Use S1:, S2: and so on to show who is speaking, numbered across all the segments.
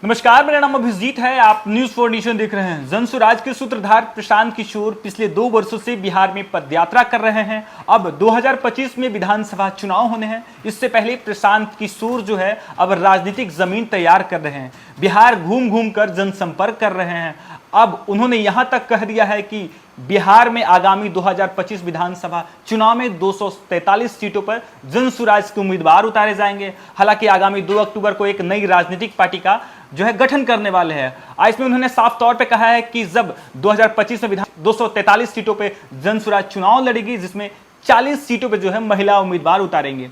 S1: नमस्कार, मेरा नाम अभिजीत है। आप न्यूज 4 नेशन देख रहे हैं। जनसुराज के सूत्रधार प्रशांत किशोर पिछले 2 वर्षों से बिहार में पदयात्रा कर रहे हैं। अब 2025 में विधानसभा चुनाव होने हैं। इससे पहले प्रशांत किशोर जो है अब राजनीतिक जमीन तैयार कर रहे हैं। बिहार घूम घूम कर जनसंपर्क कर रहे हैं। अब उन्होंने यहां तक कह दिया है कि बिहार में आगामी 2025 विधानसभा चुनाव में 243 सीटों पर जनसुराज के उम्मीदवार उतारे जाएंगे। हालांकि आगामी 2 अक्टूबर को एक नई राजनीतिक पार्टी का जो है गठन करने वाले हैं। इसमें उन्होंने साफ तौर पे कहा है कि जब 2025 में 243 सीटों पे जनसुराज चुनाव लड़ेगी, जिसमें 40 सीटों पे जो है महिला उम्मीदवार उतारेंगे।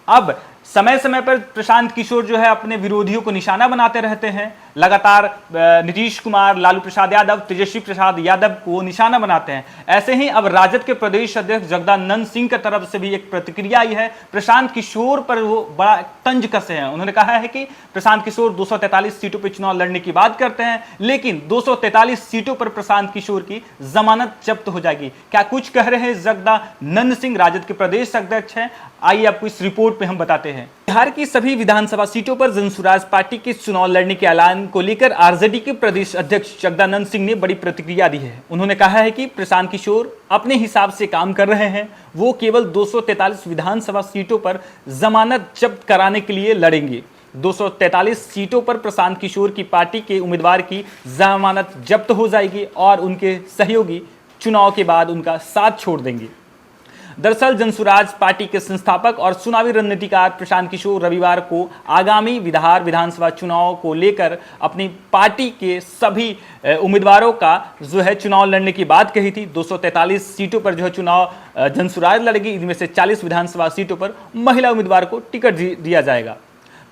S1: अब समय समय पर प्रशांत किशोर जो है अपने विरोधियों को निशाना बनाते रहते हैं। लगातार नीतीश कुमार, लालू प्रसाद यादव, तेजस्वी प्रसाद यादव को निशाना बनाते हैं। ऐसे ही अब राजद के प्रदेश अध्यक्ष जगदानंद सिंह की तरफ से भी एक प्रतिक्रिया आई है। प्रशांत किशोर पर वो बड़ा तंज कसे हैं। उन्होंने कहा है कि प्रशांत किशोर 243 सीटों पर चुनाव लड़ने की बात करते हैं, लेकिन 243 सीटों पर प्रशांत किशोर की जमानत जब्त हो जाएगी। क्या कुछ कह रहे हैं जगदानंद सिंह, राजद के प्रदेश अध्यक्ष हैं? आइए आपको इस रिपोर्ट में हम बताते हैं। बिहार की सभी विधानसभा सीटों पर जनसुराज पार्टी के चुनाव लड़ने के ऐलान को लेकर आरजेडी के प्रदेश अध्यक्ष जगदानंद सिंह ने बड़ी प्रतिक्रिया दी है। उन्होंने कहा है कि प्रशांत किशोर अपने हिसाब से काम कर रहे हैं। वो केवल 243 विधानसभा सीटों पर जमानत जब्त कराने के लिए लड़ेंगे। 243 सीटों पर प्रशांत किशोर की पार्टी के उम्मीदवार की जमानत जब्त हो जाएगी और उनके सहयोगी चुनाव के बाद उनका साथ छोड़ देंगे। दरअसल जनसुराज पार्टी के संस्थापक और चुनावी रणनीतिकार प्रशांत किशोर रविवार को आगामी बिहार विधानसभा चुनाव को लेकर अपनी पार्टी के सभी उम्मीदवारों का जो है चुनाव लड़ने की बात कही थी। 243 सीटों पर जो है चुनाव जनसुराज लड़ेगी। इनमें से 40 विधानसभा सीटों पर महिला उम्मीदवार को टिकट दिया जाएगा।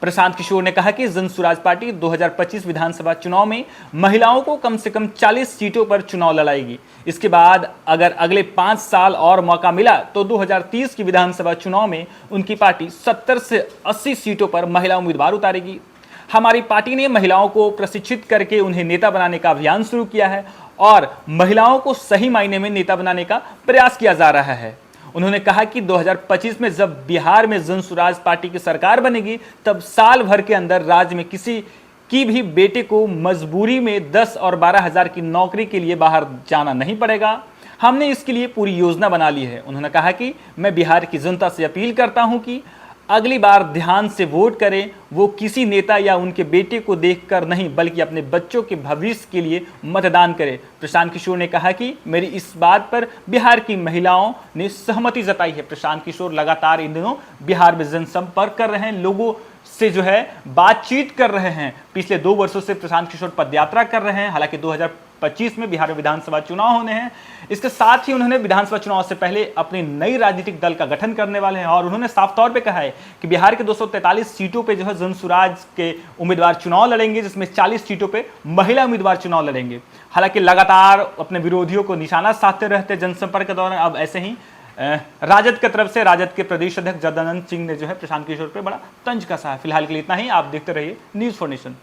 S1: प्रशांत किशोर ने कहा कि जनसुराज पार्टी 2025 विधानसभा चुनाव में महिलाओं को कम से कम 40 सीटों पर चुनाव लड़ाएगी। इसके बाद अगर अगले 5 साल और मौका मिला तो 2030 की विधानसभा चुनाव में उनकी पार्टी 70 से 80 सीटों पर महिला उम्मीदवार उतारेगी। हमारी पार्टी ने महिलाओं को प्रशिक्षित करके उन्हें नेता बनाने का अभियान शुरू किया है और महिलाओं को सही मायने में नेता बनाने का प्रयास किया जा रहा है। उन्होंने कहा कि 2025 में जब बिहार में जनसुराज पार्टी की सरकार बनेगी, तब साल भर के अंदर राज्य में किसी की भी बेटे को मजबूरी में 10 और 12 हजार की नौकरी के लिए बाहर जाना नहीं पड़ेगा। हमने इसके लिए पूरी योजना बना ली है। उन्होंने कहा कि मैं बिहार की जनता से अपील करता हूं कि अगली बार ध्यान से वोट करें। वो किसी नेता या उनके बेटे को देखकर नहीं, बल्कि अपने बच्चों के भविष्य के लिए मतदान करें। प्रशांत किशोर ने कहा कि मेरी इस बात पर बिहार की महिलाओं ने सहमति जताई है। प्रशांत किशोर लगातार इन दिनों बिहार में जनसंपर्क कर रहे हैं, लोगों से जो है बातचीत कर रहे हैं। पिछले 2 वर्षों से प्रशांत किशोर पदयात्रा कर रहे हैं। हालांकि 2025 में बिहार में विधानसभा चुनाव होने हैं। इसके साथ ही उन्होंने विधानसभा चुनाव से पहले अपनी नई राजनीतिक दल का गठन करने वाले हैं और उन्होंने साफ तौर पे कहा है कि बिहार के 243 सीटों पे जो है जनसुराज के उम्मीदवार चुनाव लड़ेंगे, जिसमें 40 सीटों पे महिला उम्मीदवार चुनाव लड़ेंगे। हालांकि लगातार अपने विरोधियों को निशाना साधते रहते जनसंपर्क के दौरान अब ऐसे ही राजद की तरफ से राजद के प्रदेश अध्यक्ष जगदानंद सिंह ने जो है प्रशांत किशोर पे बड़ा तंज कसा है। फिलहाल के लिए इतना ही। आप देखते रहिए न्यूज 4 नेशन।